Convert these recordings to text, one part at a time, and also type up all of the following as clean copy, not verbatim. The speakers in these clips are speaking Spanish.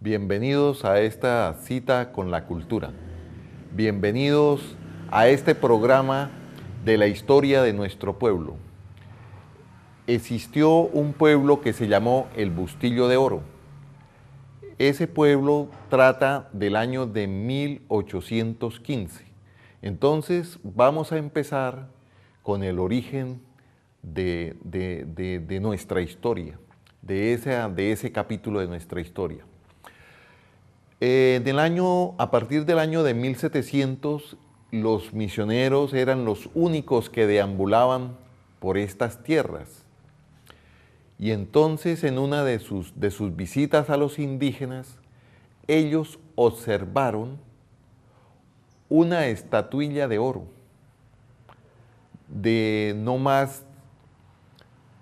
Bienvenidos a esta cita con la cultura. Bienvenidos a este programa de la historia de nuestro pueblo. Existió un pueblo que se llamó el Bustillo de Oro. Ese pueblo trata del año de 1815. Entonces vamos a empezar con el origen de nuestra historia, de ese capítulo de nuestra historia. A partir del año de 1700, los misioneros eran los únicos que deambulaban por estas tierras. Y entonces, en una de sus visitas a los indígenas, ellos observaron una estatuilla de oro de no más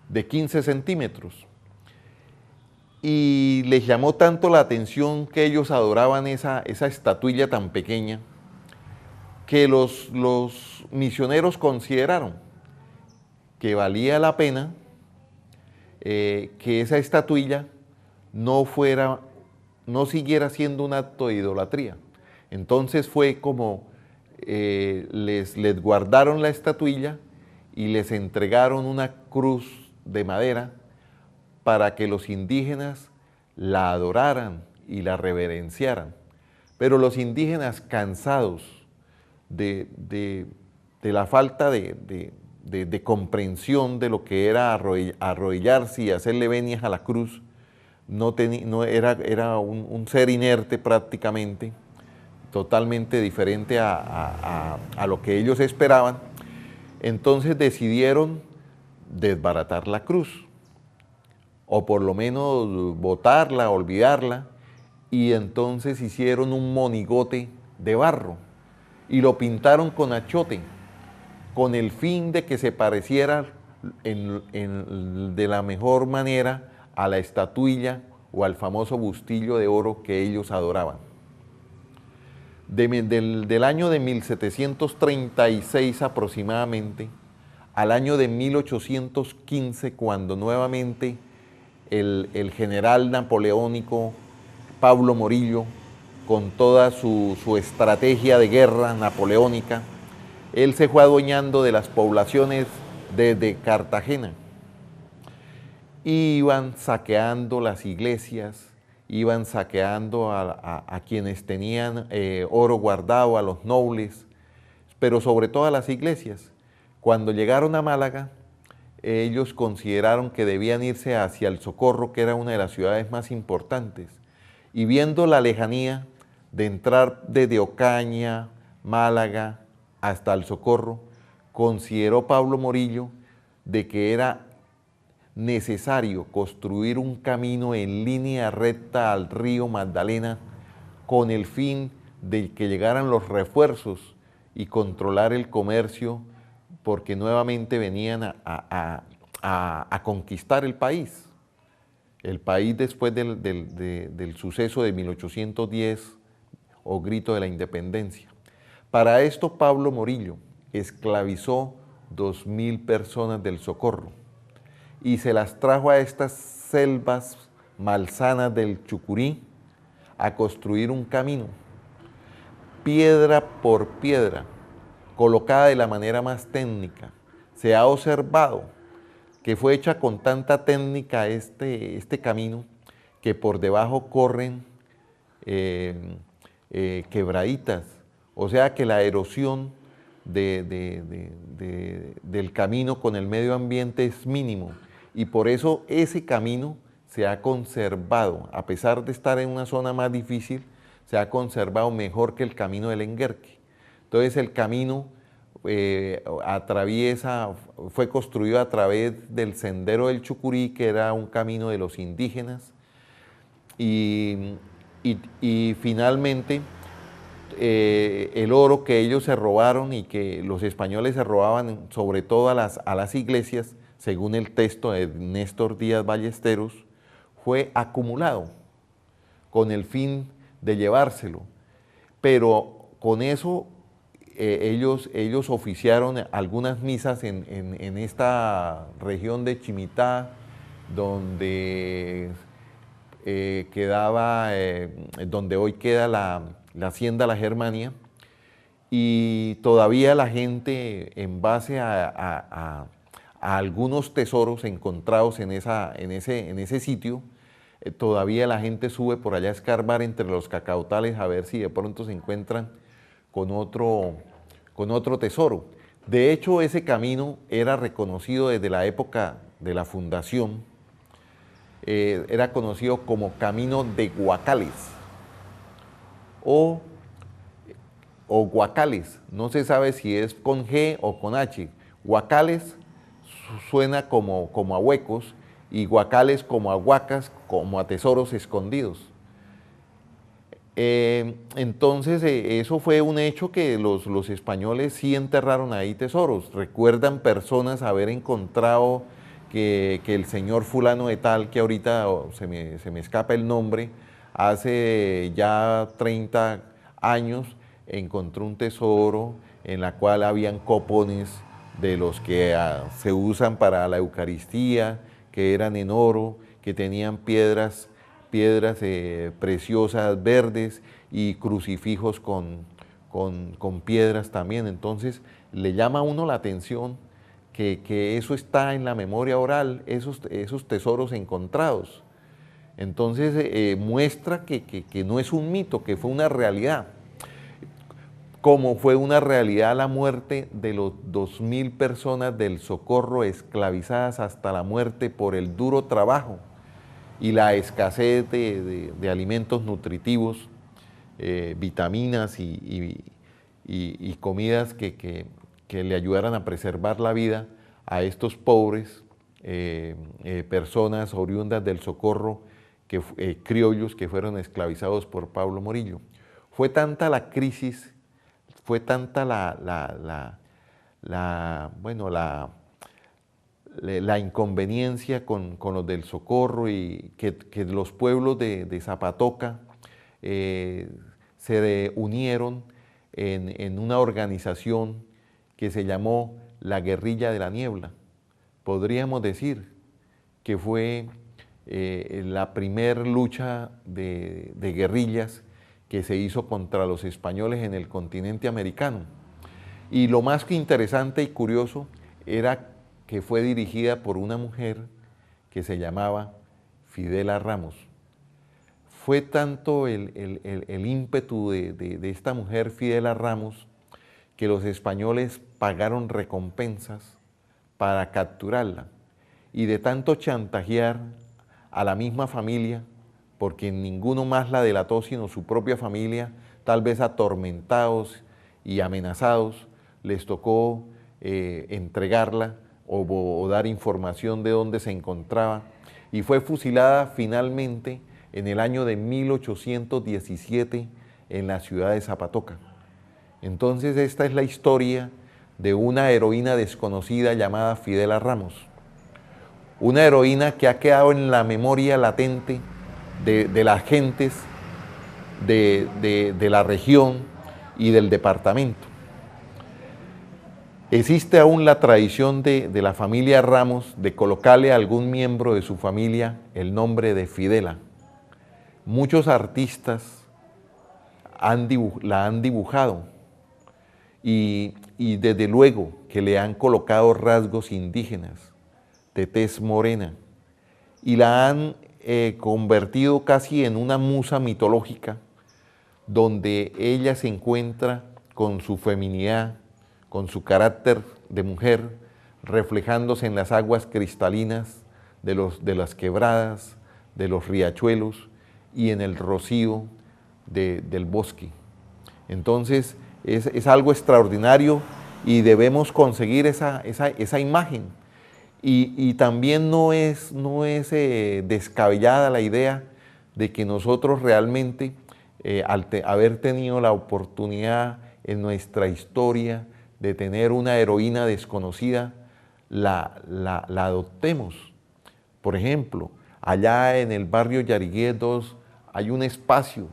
de 15 centímetros. Y les llamó tanto la atención que ellos adoraban esa estatuilla tan pequeña, que los misioneros consideraron que valía la pena que esa estatuilla no siguiera siendo un acto de idolatría. Entonces fue como les guardaron la estatuilla y les entregaron una cruz de madera para que los indígenas la adoraran y la reverenciaran. Pero los indígenas, cansados de la falta de comprensión de lo que era arrodillarse y hacerle venias a la cruz, era un ser inerte prácticamente, totalmente diferente a lo que ellos esperaban. Entonces decidieron desbaratar la cruz, o por lo menos botarla, olvidarla, y entonces hicieron un monigote de barro y lo pintaron con achote, con el fin de que se pareciera de la mejor manera a la estatuilla o al famoso bustillo de oro que ellos adoraban. Del año de 1736 aproximadamente al año de 1815, cuando nuevamente el general napoleónico Pablo Morillo, con toda su estrategia de guerra napoleónica, él se fue adueñando de las poblaciones desde Cartagena. Iban saqueando las iglesias, iban saqueando a quienes tenían oro guardado, a los nobles, pero sobre todo a las iglesias. Cuando llegaron a Málaga, ellos consideraron que debían irse hacia el Socorro, que era una de las ciudades más importantes. Y viendo la lejanía de entrar desde Ocaña, Málaga, hasta el Socorro, consideró Pablo Morillo de que era necesario construir un camino en línea recta al río Magdalena con el fin de que llegaran los refuerzos y controlar el comercio, porque nuevamente venían a conquistar el país. El país después del suceso de 1810 o grito de la independencia. Para esto Pablo Morillo esclavizó 2.000 personas del Socorro y se las trajo a estas selvas malsanas del Chucurí a construir un camino, piedra por piedra, colocada de la manera más técnica. Se ha observado que fue hecha con tanta técnica este camino que por debajo corren quebraditas, o sea que la erosión del camino con el medio ambiente es mínimo, y por eso ese camino se ha conservado, a pesar de estar en una zona más difícil, se ha conservado mejor que el camino del Enguerque. Entonces el camino fue construido a través del Sendero del Chucurí, que era un camino de los indígenas, y finalmente el oro que ellos se robaron y que los españoles se robaban, sobre todo a las iglesias, según el texto de Néstor Díaz Ballesteros, fue acumulado con el fin de llevárselo. pero con eso ellos oficiaron algunas misas en esta región de Chimitá, donde donde hoy queda la hacienda La Germania, y todavía la gente, en base a algunos tesoros encontrados en ese sitio, todavía la gente sube por allá a escarbar entre los cacautales a ver si de pronto se encuentran con otro tesoro. De hecho, ese camino era reconocido desde la época de la fundación, era conocido como Camino de Guacales o Guacales, no se sabe si es con G o con H. Guacales suena como a huecos, y Guacales como a huacas, como a tesoros escondidos. Entonces eso fue un hecho que los españoles sí enterraron ahí tesoros. Recuerdan personas haber encontrado que el señor fulano de tal, que ahorita se me escapa el nombre, hace ya 30 años encontró un tesoro en la cual habían copones de los que se usan para la Eucaristía, que eran en oro, que tenían piedras preciosas verdes, y crucifijos con piedras también. Entonces le llama a uno la atención que eso está en la memoria oral, esos tesoros encontrados. Entonces muestra que no es un mito, que fue una realidad. Como fue una realidad la muerte de los 2000 personas del Socorro esclavizadas hasta la muerte por el duro trabajo y la escasez de alimentos nutritivos, vitaminas y comidas que le ayudaran a preservar la vida a estos pobres personas oriundas del Socorro, criollos que fueron esclavizados por Pablo Morillo. Fue tanta la crisis, fue tanta la inconveniencia con los del Socorro, y que los pueblos de Zapatoca se unieron en una organización que se llamó la Guerrilla de la Niebla. Podríamos decir que fue la primer lucha de guerrillas que se hizo contra los españoles en el continente americano. Y lo más que interesante y curioso era que fue dirigida por una mujer que se llamaba Fidela Ramos. Fue tanto el ímpetu de esta mujer, Fidela Ramos, que los españoles pagaron recompensas para capturarla. Y de tanto chantajear a la misma familia, porque ninguno más la delató sino su propia familia, tal vez atormentados y amenazados, les tocó entregarla o dar información de dónde se encontraba, y fue fusilada finalmente en el año de 1817 en la ciudad de Zapatoca. Entonces esta es la historia de una heroína desconocida llamada Fidela Ramos, una heroína que ha quedado en la memoria latente de las gentes de la región y del departamento. Existe aún la tradición de la familia Ramos de colocarle a algún miembro de su familia el nombre de Fidela. Muchos artistas la han dibujado y desde luego que le han colocado rasgos indígenas, de tez morena, y la han convertido casi en una musa mitológica, donde ella se encuentra con su feminidad, con su carácter de mujer, reflejándose en las aguas cristalinas de las quebradas, de los riachuelos y en el rocío del bosque. Entonces es algo extraordinario y debemos conseguir esa imagen. Y también no es descabellada la idea de que nosotros realmente, al haber tenido la oportunidad en nuestra historia de tener una heroína desconocida, la adoptemos. Por ejemplo, allá en el barrio Yarigué 2 hay un espacio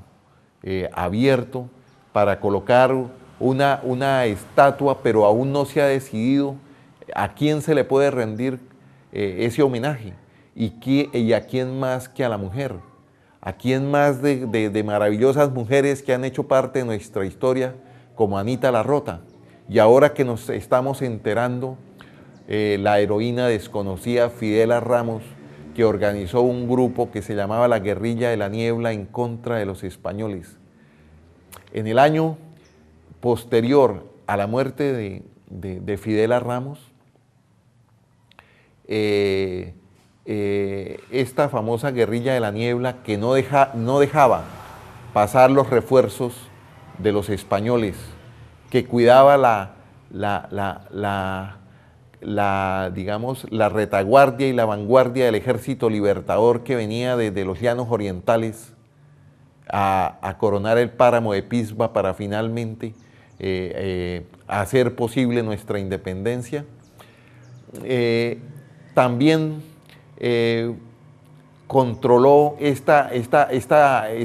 abierto para colocar una estatua, pero aún no se ha decidido a quién se le puede rendir ese homenaje y a quién más que a la mujer, a quién más de maravillosas mujeres que han hecho parte de nuestra historia, como Anita La Rota. Y ahora que nos estamos enterando, la heroína desconocida Fidela Ramos, que organizó un grupo que se llamaba la Guerrilla de la Niebla en contra de los españoles. En el año posterior a la muerte de Fidela Ramos, esta famosa Guerrilla de la Niebla, que no dejaba pasar los refuerzos de los españoles, que cuidaba digamos, la retaguardia y la vanguardia del ejército libertador que venía desde los llanos orientales a coronar el páramo de Pisba para finalmente hacer posible nuestra independencia. También controló esta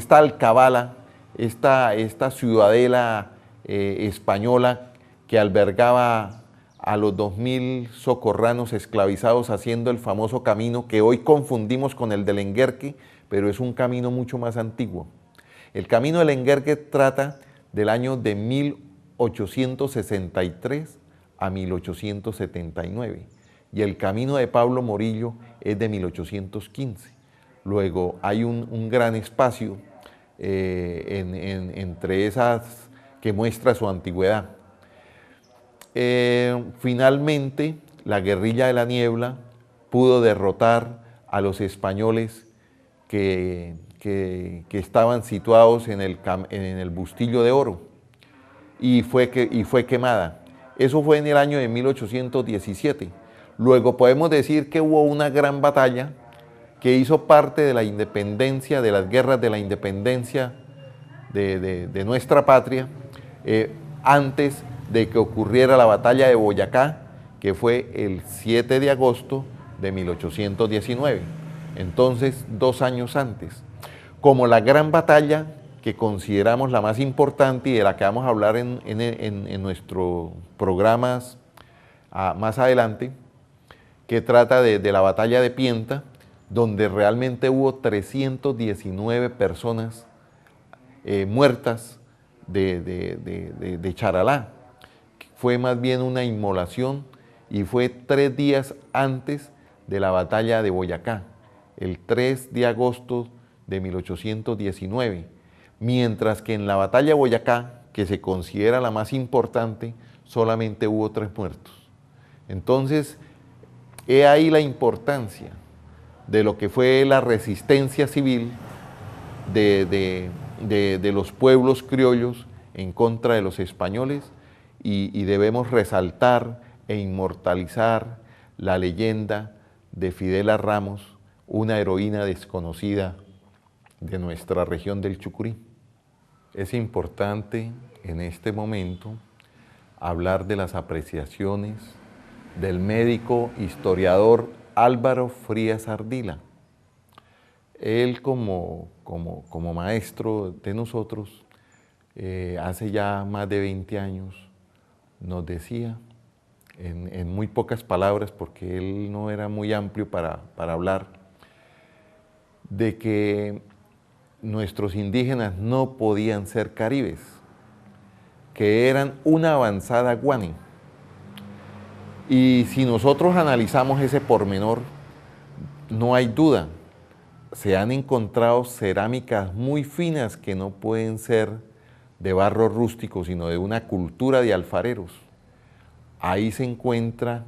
alcabala, esta ciudadela española que albergaba a los 2000 socorranos esclavizados, haciendo el famoso camino que hoy confundimos con el del Enguerque, pero es un camino mucho más antiguo. El camino del Enguerque trata del año de 1863 a 1879 y el camino de Pablo Morillo es de 1815. Luego hay un gran espacio entre esas que muestra su antigüedad. Finalmente, la Guerrilla de la Niebla pudo derrotar a los españoles que estaban situados en el Bustillo de Oro y fue quemada. Eso fue en el año de 1817. Luego podemos decir que hubo una gran batalla que hizo parte de la independencia, de las guerras de la independencia de nuestra patria, antes de que ocurriera la batalla de Boyacá, que fue el 7 de agosto de 1819. Entonces, 2 años antes. Como la gran batalla que consideramos la más importante y de la que vamos a hablar en nuestros programas más adelante, que trata de la batalla de Pienta, donde realmente hubo 319 personas muertas de Charalá. Fue más bien una inmolación y fue 3 días antes de la batalla de Boyacá, el 3 de agosto de 1819, mientras que en la batalla de Boyacá, que se considera la más importante, solamente hubo 3 muertos. Entonces, he ahí la importancia de lo que fue la resistencia civil de los pueblos criollos en contra de los españoles y debemos resaltar e inmortalizar la leyenda de Fidela Ramos, una heroína desconocida de nuestra región del Chucurí. Es importante en este momento hablar de las apreciaciones del médico historiador Álvaro Frías Ardila. Él como maestro de nosotros, hace ya más de 20 años, nos decía, en muy pocas palabras, porque él no era muy amplio para hablar, de que nuestros indígenas no podían ser caribes, que eran una avanzada guane. Y si nosotros analizamos ese pormenor, no hay duda, se han encontrado cerámicas muy finas que no pueden ser de barro rústico, sino de una cultura de alfareros. Ahí se encuentra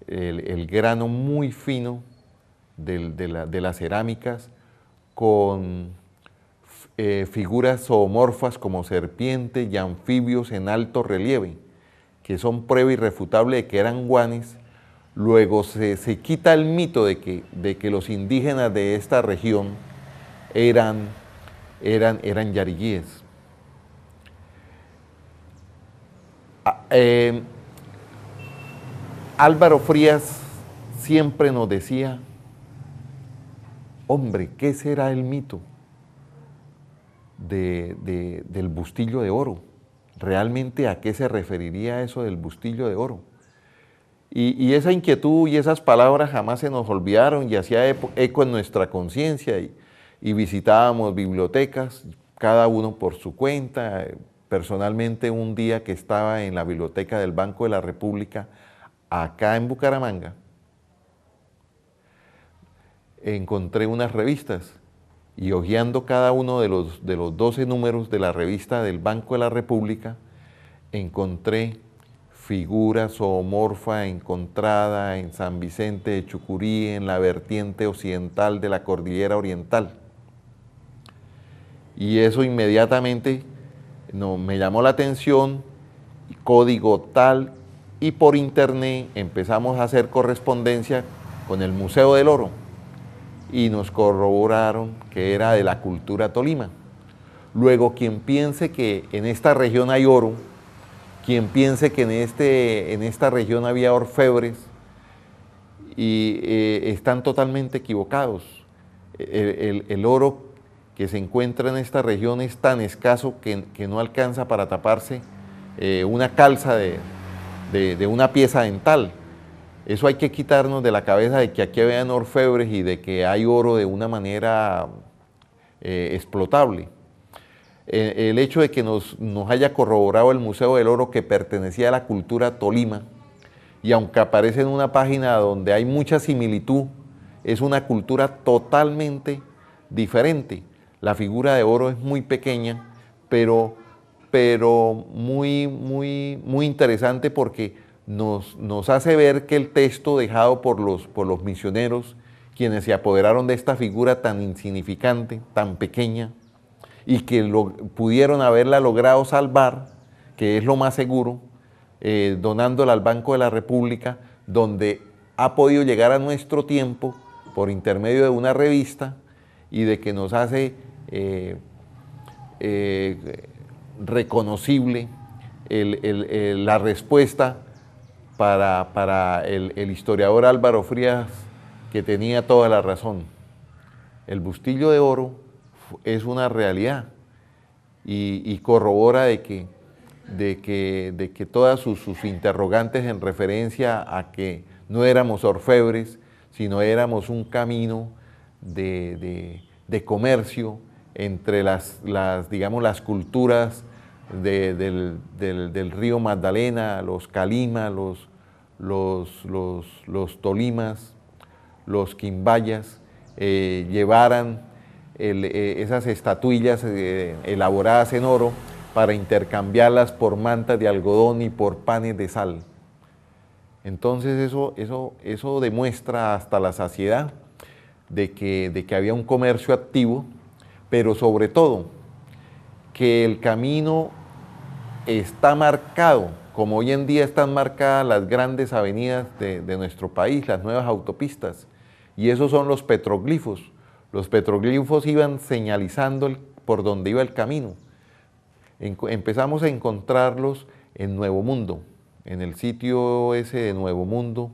el grano muy fino de las cerámicas con figuras zoomorfas como serpientes y anfibios en alto relieve, que son prueba irrefutable de que eran guanes. Luego se quita el mito de que los indígenas de esta región eran yariguíes. Álvaro Frías siempre nos decía, hombre, ¿qué será el mito del Bustillo de Oro? realmente a qué se referiría eso del bustillo de oro. Y esa inquietud y esas palabras jamás se nos olvidaron y hacía eco en nuestra conciencia y visitábamos bibliotecas, cada uno por su cuenta. Personalmente, un día que estaba en la biblioteca del Banco de la República, acá en Bucaramanga, encontré unas revistas y hojeando cada uno de los 12 números de la revista del Banco de la República, encontré figura zoomorfa encontrada en San Vicente de Chucurí, en la vertiente occidental de la Cordillera Oriental. Y eso inmediatamente me llamó la atención, código tal, y por internet empezamos a hacer correspondencia con el Museo del Oro y nos corroboraron que era de la cultura Tolima. Luego, quien piense que en esta región hay oro, quien piense que en esta región había orfebres, y están totalmente equivocados. El oro que se encuentra en esta región es tan escaso que no alcanza para taparse una calza de una pieza dental. Eso hay que quitarnos de la cabeza de que aquí habían orfebres y de que hay oro de una manera explotable. El hecho de que nos haya corroborado el Museo del Oro que pertenecía a la cultura Tolima, y aunque aparece en una página donde hay mucha similitud, es una cultura totalmente diferente. La figura de oro es muy pequeña, pero muy interesante porque nos hace ver que el texto dejado por los misioneros, quienes se apoderaron de esta figura tan insignificante, tan pequeña, y que pudieron haberla logrado salvar, que es lo más seguro, donándola al Banco de la República, donde ha podido llegar a nuestro tiempo por intermedio de una revista y de que nos hace reconocible la respuesta para el historiador Álvaro Frías, que tenía toda la razón. El bustillo de oro es una realidad y corrobora de que todas sus interrogantes en referencia a que no éramos orfebres, sino éramos un camino de comercio entre digamos, las culturas del río Magdalena, los Calima, los Tolimas, los Quimbayas, llevaran esas estatuillas elaboradas en oro para intercambiarlas por mantas de algodón y por panes de sal. Entonces eso demuestra hasta la saciedad de que había un comercio activo, pero sobre todo que el camino está marcado, como hoy en día están marcadas las grandes avenidas de nuestro país, las nuevas autopistas, y esos son los petroglifos. Los petroglifos iban señalizando por dónde iba el camino. Empezamos a encontrarlos en Nuevo Mundo, en el sitio ese de Nuevo Mundo,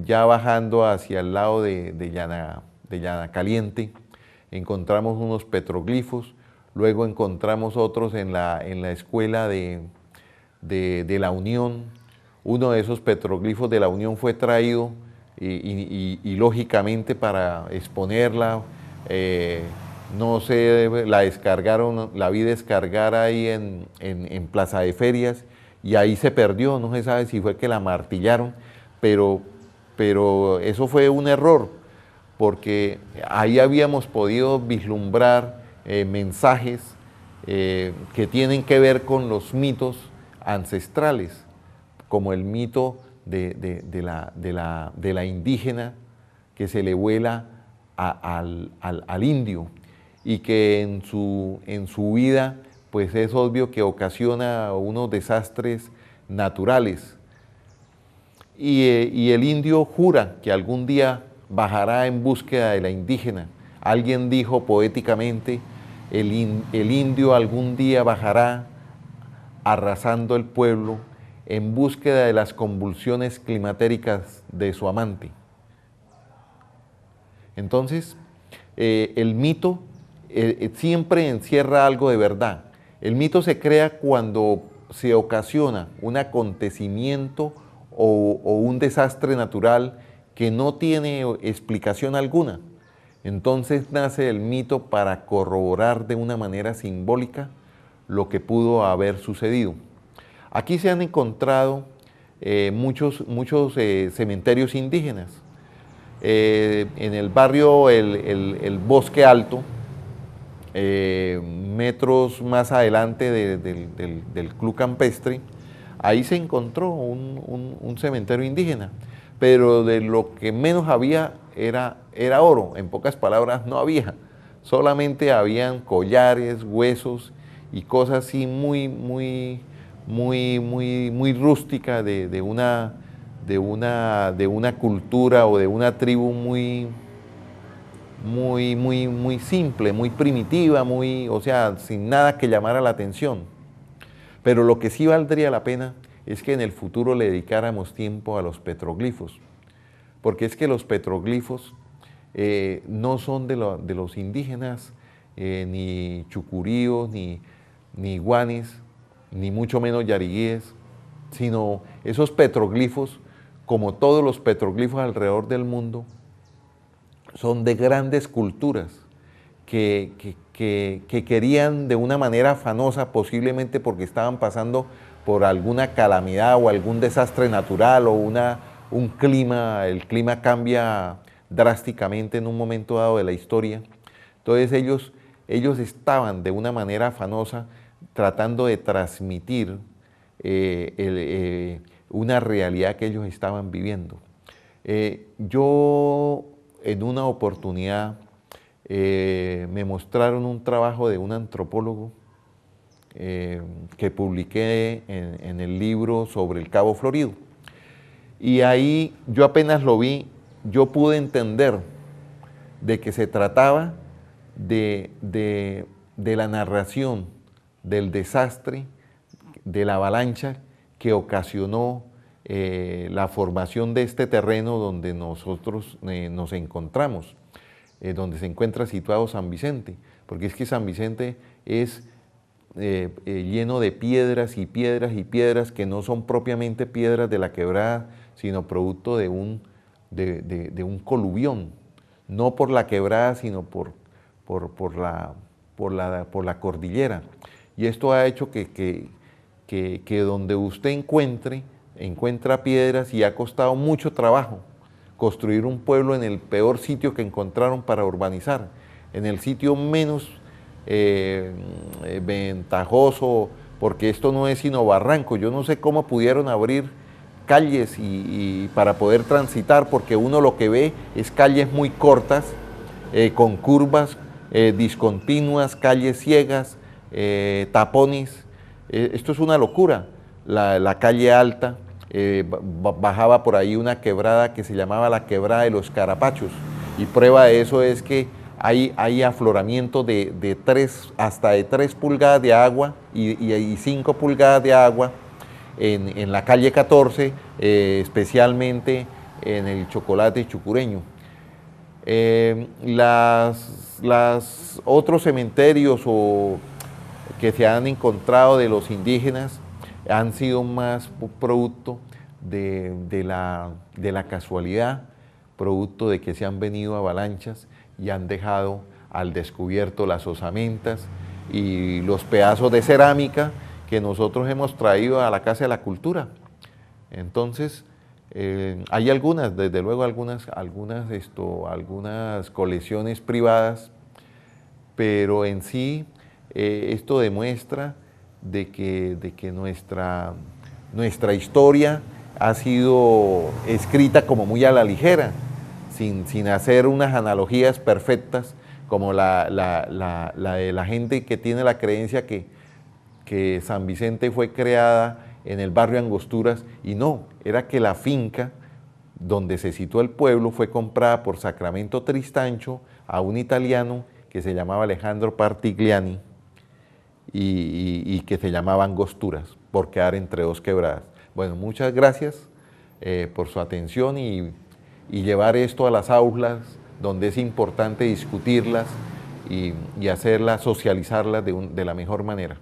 ya bajando hacia el lado de Llana Caliente, encontramos unos petroglifos, luego encontramos otros en la escuela de la Unión. Uno de esos petroglifos de la Unión fue traído y lógicamente para exponerla, no sé, la descargaron, la vi descargar ahí en Plaza de Ferias y ahí se perdió, no se sabe si fue que la martillaron, pero eso fue un error, porque ahí habíamos podido vislumbrar mensajes que tienen que ver con los mitos ancestrales, como el mito de la indígena que se le vuela al indio y que en su vida pues es obvio que ocasiona unos desastres naturales. Y el indio jura que algún día bajará en búsqueda de la indígena. Alguien dijo poéticamente, el indio algún día bajará arrasando el pueblo en búsqueda de las convulsiones climatéricas de su amante. Entonces, el mito siempre encierra algo de verdad. El mito se crea cuando se ocasiona un acontecimiento o un desastre natural que no tiene explicación alguna. Entonces nace el mito para corroborar de una manera simbólica lo que pudo haber sucedido. Aquí se han encontrado muchos cementerios indígenas. En el barrio el Bosque Alto, metros más adelante del Club Campestre, ahí se encontró un cementerio indígena, pero de lo que menos había era oro. En pocas palabras, no había, solamente habían collares, huesos y cosas así muy rústica de una cultura o de una tribu muy simple, muy primitiva, o sea, sin nada que llamara la atención. Pero lo que sí valdría la pena es que en el futuro le dedicáramos tiempo a los petroglifos, porque es que los petroglifos no son de los indígenas, ni chucuríos, ni guanis, ni mucho menos yariguíes, sino esos petroglifos, como todos los petroglifos alrededor del mundo, son de grandes culturas que querían de una manera afanosa, posiblemente porque estaban pasando por alguna calamidad o algún desastre natural o el clima cambia drásticamente en un momento dado de la historia. Entonces ellos estaban de una manera afanosa tratando de transmitir una realidad que ellos estaban viviendo. Yo en una oportunidad me mostraron un trabajo de un antropólogo que publiqué en el libro sobre el Cabo Florido. Y ahí yo apenas lo vi, yo pude entender de que se trataba de la narración del desastre, de la avalancha que ocasionó la formación de este terreno donde nosotros nos encontramos, donde se encuentra situado San Vicente, porque es que San Vicente es lleno de piedras y piedras y piedras que no son propiamente piedras de la quebrada, sino producto de un coluvión, no por la quebrada, sino por la cordillera. Y esto ha hecho que donde usted encuentra piedras, y ha costado mucho trabajo construir un pueblo en el peor sitio que encontraron para urbanizar, en el sitio menos ventajoso, porque esto no es sino barranco. Yo no sé cómo pudieron abrir calles y para poder transitar, porque uno lo que ve es calles muy cortas, con curvas discontinuas, calles ciegas, tapones. Esto es una locura. La calle alta, bajaba por ahí una quebrada que se llamaba la quebrada de los Carapachos, y prueba de eso es que hay afloramiento hasta de 3 pulgadas de agua y 5 pulgadas de agua en la calle 14, especialmente en el Chocolate Chucureño. Los otros cementerios que se han encontrado de los indígenas han sido más producto de la casualidad, producto de que se han venido avalanchas y han dejado al descubierto las osamentas y los pedazos de cerámica que nosotros hemos traído a la Casa de la Cultura. Entonces, hay desde luego algunas colecciones privadas, pero en sí esto demuestra de que nuestra historia ha sido escrita como muy a la ligera, sin hacer unas analogías perfectas, como la de la gente que tiene la creencia que San Vicente fue creada en el barrio Angosturas, y no, era que la finca donde se situó el pueblo fue comprada por Sacramento Tristancho a un italiano que se llamaba Alejandro Partigliani y que se llamaba Angosturas, por quedar entre 2 quebradas. Bueno, muchas gracias por su atención y llevar esto a las aulas, donde es importante discutirlas y hacerlas, socializarlas de la mejor manera.